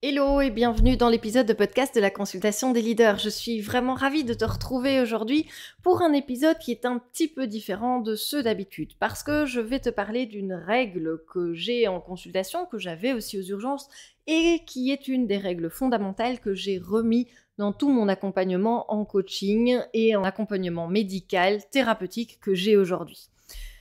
Hello et bienvenue dans l'épisode de podcast de la consultation des leaders. Je suis vraiment ravie de te retrouver aujourd'hui pour un épisode qui est un petit peu différent de ceux d'habitude parce que je vais te parler d'une règle que j'ai en consultation, que j'avais aussi aux urgences et qui est une des règles fondamentales que j'ai remis dans tout mon accompagnement en coaching et en accompagnement médical, thérapeutique que j'ai aujourd'hui.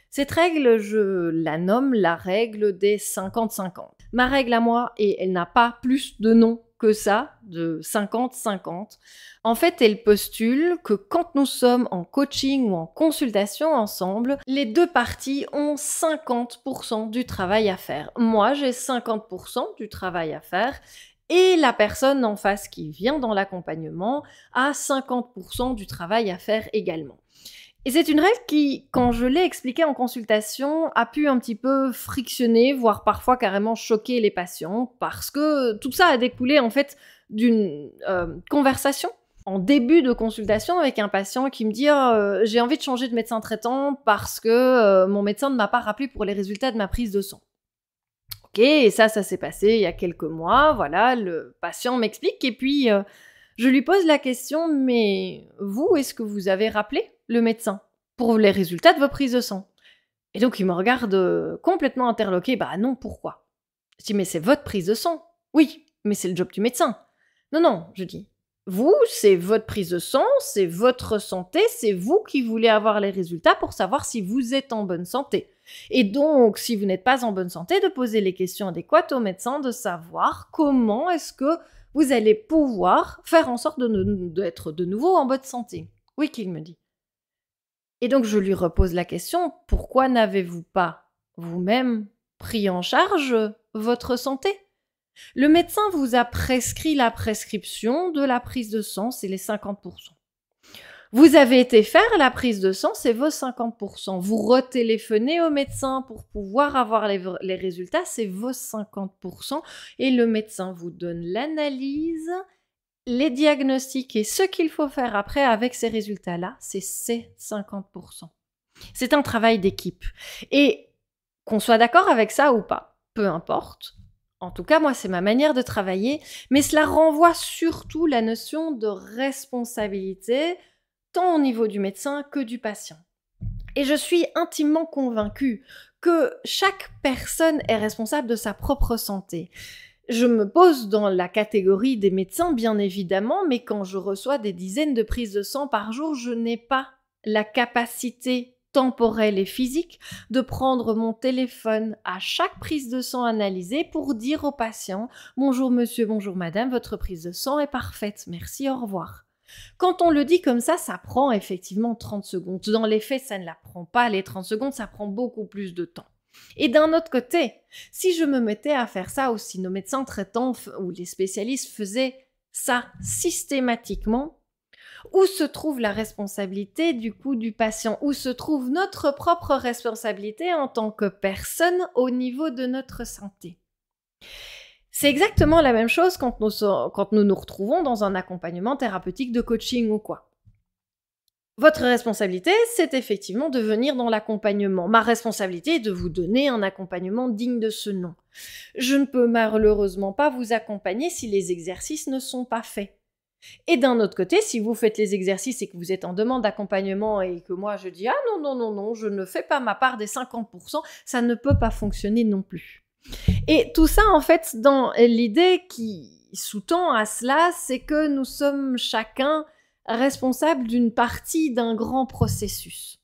Cette règle, je la nomme la règle des 50-50. Ma règle à moi, et elle n'a pas plus de nom que ça, de 50-50. En fait, elle postule que quand nous sommes en coaching ou en consultation ensemble, les deux parties ont 50% du travail à faire. Moi, j'ai 50% du travail à faire et la personne en face qui vient dans l'accompagnement a 50% du travail à faire également. Et c'est une règle qui, quand je l'ai expliquée en consultation, a pu un petit peu frictionner, voire parfois carrément choquer les patients, parce que tout ça a découlé en fait d'une conversation en début de consultation avec un patient qui me dit j'ai envie de changer de médecin traitant parce que mon médecin ne m'a pas rappelé pour les résultats de ma prise de sang. Ok, et ça s'est passé il y a quelques mois, voilà, le patient m'explique et puis je lui pose la question, mais vous, est-ce que vous avez rappelé le médecin pour les résultats de vos prises de sang? Et donc il me regarde complètement interloqué, bah non, pourquoi? Je dis, mais c'est votre prise de sang. Oui, mais c'est le job du médecin. Non, non, je dis, vous, c'est votre prise de sang, c'est votre santé, c'est vous qui voulez avoir les résultats pour savoir si vous êtes en bonne santé. Et donc, si vous n'êtes pas en bonne santé, de poser les questions adéquates au médecin, de savoir comment est-ce que vous allez pouvoir faire en sorte d'être de nouveau en bonne santé. Oui, qu'il me dit. Et donc, je lui repose la question, pourquoi n'avez-vous pas vous-même pris en charge votre santé? Le médecin vous a prescrit la prescription de la prise de sang, c'est les 50%. Vous avez été faire la prise de sang, c'est vos 50%. Vous retéléphonez au médecin pour pouvoir avoir les résultats, c'est vos 50%. Et le médecin vous donne l'analyse, les diagnostics et ce qu'il faut faire après avec ces résultats-là, c'est ces 50%. C'est un travail d'équipe. Et qu'on soit d'accord avec ça ou pas, peu importe. En tout cas, moi, c'est ma manière de travailler, mais cela renvoie surtout la notion de responsabilité, tant au niveau du médecin que du patient. Et je suis intimement convaincue que chaque personne est responsable de sa propre santé. Je me pose dans la catégorie des médecins, bien évidemment, mais quand je reçois des dizaines de prises de sang par jour, je n'ai pas la capacité temporelle et physique de prendre mon téléphone à chaque prise de sang analysée pour dire au patient « Bonjour monsieur, bonjour madame, votre prise de sang est parfaite, merci, au revoir ». Quand on le dit comme ça prend effectivement 30 secondes. Dans les faits, ça ne la prend pas les 30 secondes, ça prend beaucoup plus de temps. Et d'un autre côté, si je me mettais à faire ça ou si nos médecins traitants ou les spécialistes faisaient ça systématiquement, où se trouve la responsabilité du coup du patient? Où se trouve notre propre responsabilité en tant que personne au niveau de notre santé? C'est exactement la même chose quand nous nous retrouvons dans un accompagnement thérapeutique de coaching ou quoi. Votre responsabilité, c'est effectivement de venir dans l'accompagnement. Ma responsabilité est de vous donner un accompagnement digne de ce nom. Je ne peux malheureusement pas vous accompagner si les exercices ne sont pas faits. Et d'un autre côté, si vous faites les exercices et que vous êtes en demande d'accompagnement et que moi je dis « Ah non, je ne fais pas ma part des 50%, ça ne peut pas fonctionner non plus. » Et tout ça, en fait, dans l'idée qui sous-tend à cela, c'est que nous sommes chacun responsables d'une partie d'un grand processus.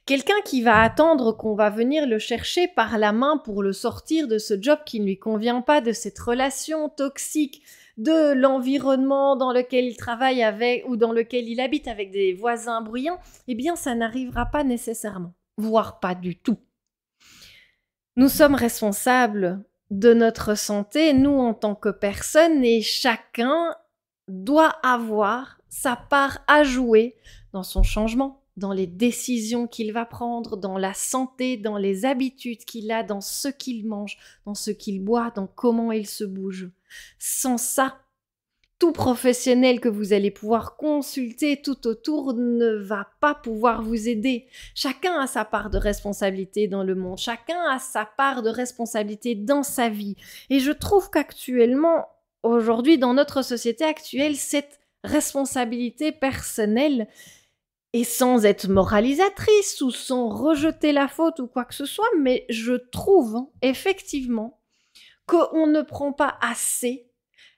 Quelqu'un qui va attendre qu'on va venir le chercher par la main pour le sortir de ce job qui ne lui convient pas, de cette relation toxique, de l'environnement dans lequel il travaille avec ou dans lequel il habite avec des voisins bruyants, eh bien ça n'arrivera pas nécessairement, voire pas du tout. Nous sommes responsables de notre santé, nous en tant que personne, et chacun doit avoir sa part à jouer dans son changement, dans les décisions qu'il va prendre, dans la santé, dans les habitudes qu'il a, dans ce qu'il mange, dans ce qu'il boit, dans comment il se bouge. Sans ça, tout professionnel que vous allez pouvoir consulter tout autour ne va pas pouvoir vous aider. Chacun a sa part de responsabilité dans le monde, chacun a sa part de responsabilité dans sa vie. Et je trouve qu'actuellement, aujourd'hui, dans notre société actuelle, cette responsabilité personnelle, et sans être moralisatrice ou sans rejeter la faute ou quoi que ce soit, mais je trouve effectivement qu'on ne prend pas assez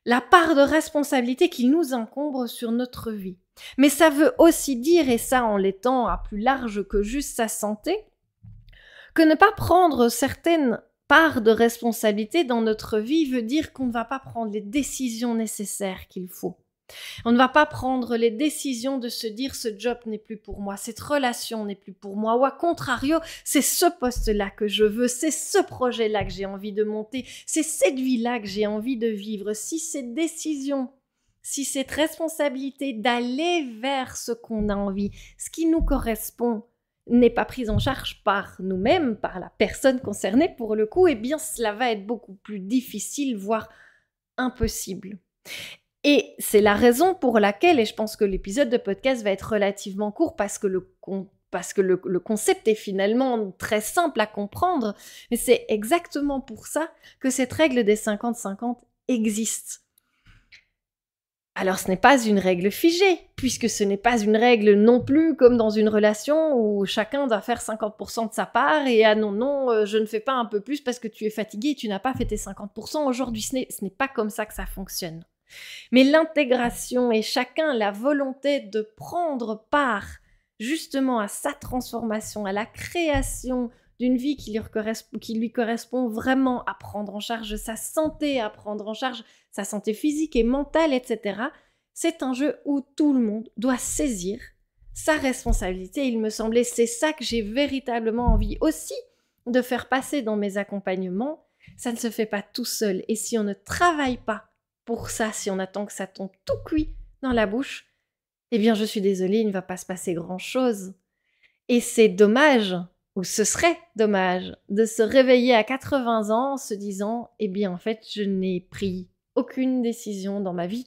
la part de responsabilité qui nous incombe sur notre vie. Mais ça veut aussi dire, et ça en l'étant à plus large que juste sa santé, que ne pas prendre certaines parts de responsabilité dans notre vie veut dire qu'on ne va pas prendre les décisions nécessaires qu'il faut. On ne va pas prendre les décisions de se dire ce job n'est plus pour moi, cette relation n'est plus pour moi, ou à contrario, c'est ce poste-là que je veux, c'est ce projet-là que j'ai envie de monter, c'est cette vie-là que j'ai envie de vivre. Si cette décision, si cette responsabilité d'aller vers ce qu'on a envie, ce qui nous correspond, n'est pas prise en charge par nous-mêmes, par la personne concernée pour le coup, eh bien cela va être beaucoup plus difficile, voire impossible. Et c'est la raison pour laquelle, et je pense que l'épisode de podcast va être relativement court parce que le concept est finalement très simple à comprendre, mais c'est exactement pour ça que cette règle des 50-50 existe. Alors ce n'est pas une règle figée, puisque ce n'est pas une règle non plus comme dans une relation où chacun doit faire 50% de sa part et ah non, je ne fais pas un peu plus parce que tu es fatigué et tu n'as pas fait tes 50% aujourd'hui. Ce n'est pas comme ça que ça fonctionne. Mais l'intégration et chacun la volonté de prendre part justement à sa transformation, à la création d'une vie qui lui correspond vraiment, à prendre en charge sa santé, à prendre en charge sa santé physique et mentale, etc. C'est un jeu où tout le monde doit saisir sa responsabilité. Il me semblait, c'est ça que j'ai véritablement envie aussi de faire passer dans mes accompagnements. Ça ne se fait pas tout seul. Et si on ne travaille pas pour ça, si on attend que ça tombe tout cuit dans la bouche, eh bien je suis désolée, il ne va pas se passer grand-chose. Et c'est dommage, ou ce serait dommage, de se réveiller à 80 ans en se disant « Eh bien en fait, je n'ai pris aucune décision dans ma vie.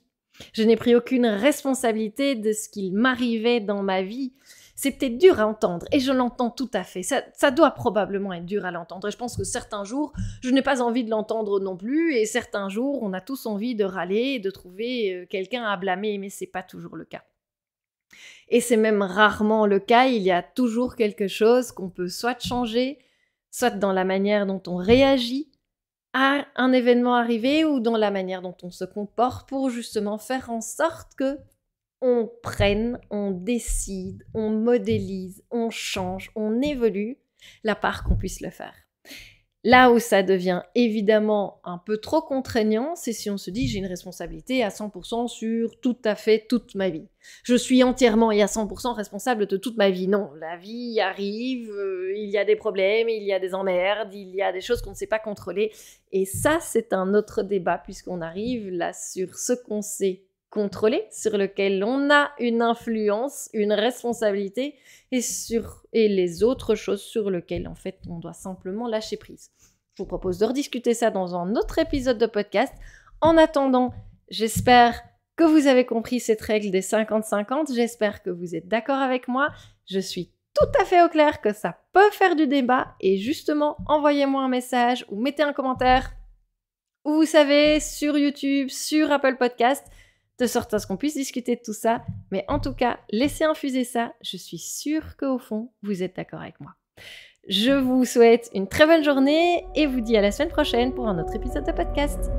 Je n'ai pris aucune responsabilité de ce qu'il m'arrivait dans ma vie. » C'est peut-être dur à entendre, et je l'entends tout à fait. Ça doit probablement être dur à l'entendre. Et je pense que certains jours, je n'ai pas envie de l'entendre non plus, et certains jours, on a tous envie de râler et de trouver quelqu'un à blâmer, mais c'est pas toujours le cas. Et c'est même rarement le cas, il y a toujours quelque chose qu'on peut soit changer, soit dans la manière dont on réagit à un événement arrivé, ou dans la manière dont on se comporte pour justement faire en sorte que on prenne, on décide, on modélise, on change, on évolue la part qu'on puisse le faire. Là où ça devient évidemment un peu trop contraignant, c'est si on se dit j'ai une responsabilité à 100% sur tout à fait toute ma vie. Je suis entièrement et à 100% responsable de toute ma vie. Non, la vie arrive, il y a des problèmes, il y a des emmerdes, il y a des choses qu'on ne sait pas contrôler. Et ça, c'est un autre débat puisqu'on arrive là sur ce qu'on sait contrôler, sur lequel on a une influence, une responsabilité, et les autres choses sur lesquelles en fait on doit simplement lâcher prise. Je vous propose de rediscuter ça dans un autre épisode de podcast. En attendant, j'espère que vous avez compris cette règle des 50-50, j'espère que vous êtes d'accord avec moi, je suis tout à fait au clair que ça peut faire du débat, et justement, envoyez-moi un message ou mettez un commentaire, où vous savez, sur YouTube, sur Apple Podcast, de sorte à ce qu'on puisse discuter de tout ça. Mais en tout cas, laissez infuser ça. Je suis sûre qu'au fond, vous êtes d'accord avec moi. Je vous souhaite une très bonne journée et vous dis à la semaine prochaine pour un autre épisode de podcast.